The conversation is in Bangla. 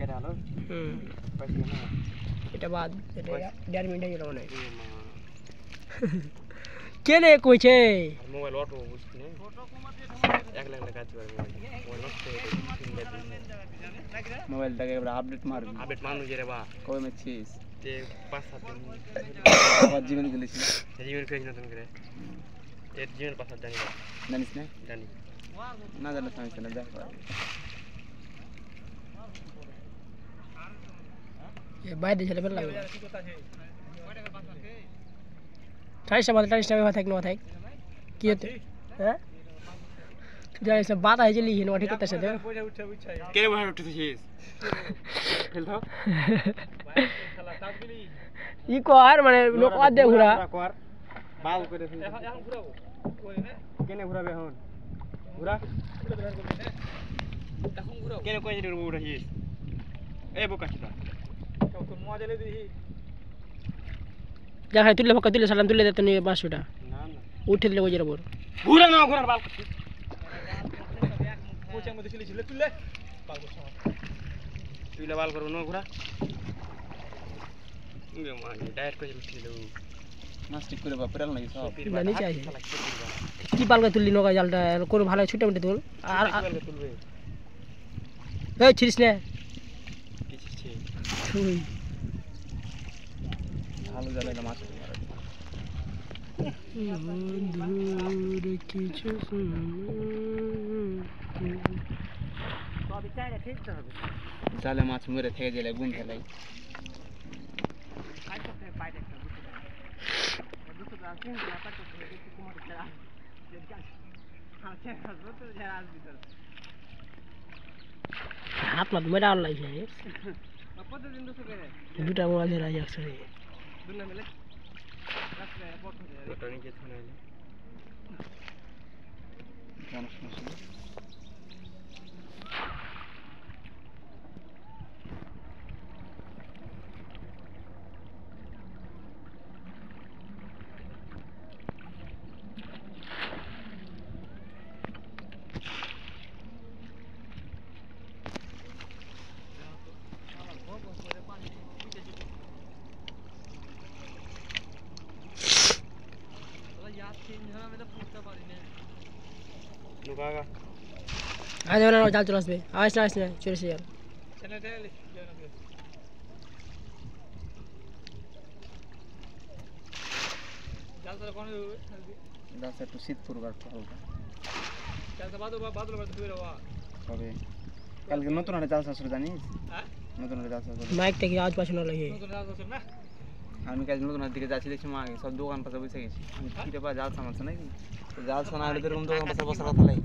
কেটে আলো পাইছি না এটা বাদ এটা 1.5 মিনিট হয়ে গেল মনে কে নে কইছে মোবাইল অটো বুঝছি না ফটো কমাতে এক লাখ কাজ করে মোবাইল নষ্ট হয়ে মোবাইলটাকে এবার আপডেট মারু যে রে বা কবে মেছিস তে 5-7 দিন আবার জীবন গেলিস জীবন ফেজ নতুন করে এর জীবন পাসওয়ার্ড জানিস না জানি না জানা সমস্যা না দেখো ये বাইরে ছেলে বের লাগবে টাইসটা ভাই থাক না থাক কি হতে হ্যাঁ যাই সব বাত আই চলি হিনো ঠিক করতেছে তো কে বহার উঠতেছিস ফেল দাও শালা তাজগলি ই কর মানে লোক আদ দে ঘুরা কর বাল করে এখন ঘুরাবো ওই না কেনে ঘুরাবে এখন ঘুরা এখন ঘুরাও কেনে কই দিতে উঠাছিস এই বোকাচোদা তোর মজা লে দিহি যা খাই তুলে ফকা তুলে সালাম তুলে দে তুমি 500 টা না না উঠে দিলে ওই বড় ঘুরা না ঘুরার বাল করছিস কোচের মধ্যে ছিল তুলে বাল করছ তুইলে বাল করব না ঘুরা ইয়ে মানে ডাইরেক্ট করে উঠিল মাস্টিক করে বাপরাল নাকি সব জানি চাই কি পালকা তুললি নগা জালটা কোন ভালো ছুটে মুটে তুল আর তুলবে এই ছিড়িস না কি ছিড়ছে তুই ভালো জালে মাছ মারা দূর কিছু জালে মাছ মেরে থেকে গেলে গুণ ফেলাই হাত মাত মেরা লাগছে দুটা মোড়া ধরা যাচ্ছে আজ না জাল চলে আসবে আজ না চলে এসে যাবে জাল তো কোন জাল একটু শীত পড়বার হালকা জাল তো বাদল ধুয়ে রাখা তবে কালকে নতুন একটা জাল শাশুড়ি জানিস হ্যাঁ নতুন একটা জাল শাশুড়ি মাইকটা কি আওয়াজ পাচ্ছে না লাগে নতুন জাল শাশুড়ি না আমি কাল নতুন দিকে যাচ্ছি দেখছি মা সব দোকান পাশে বসে গেছি আমি কি রে বা জাল সামালছে নাকি জাল সানা হলে এরকম দোকান পাশে বসার কথা নাই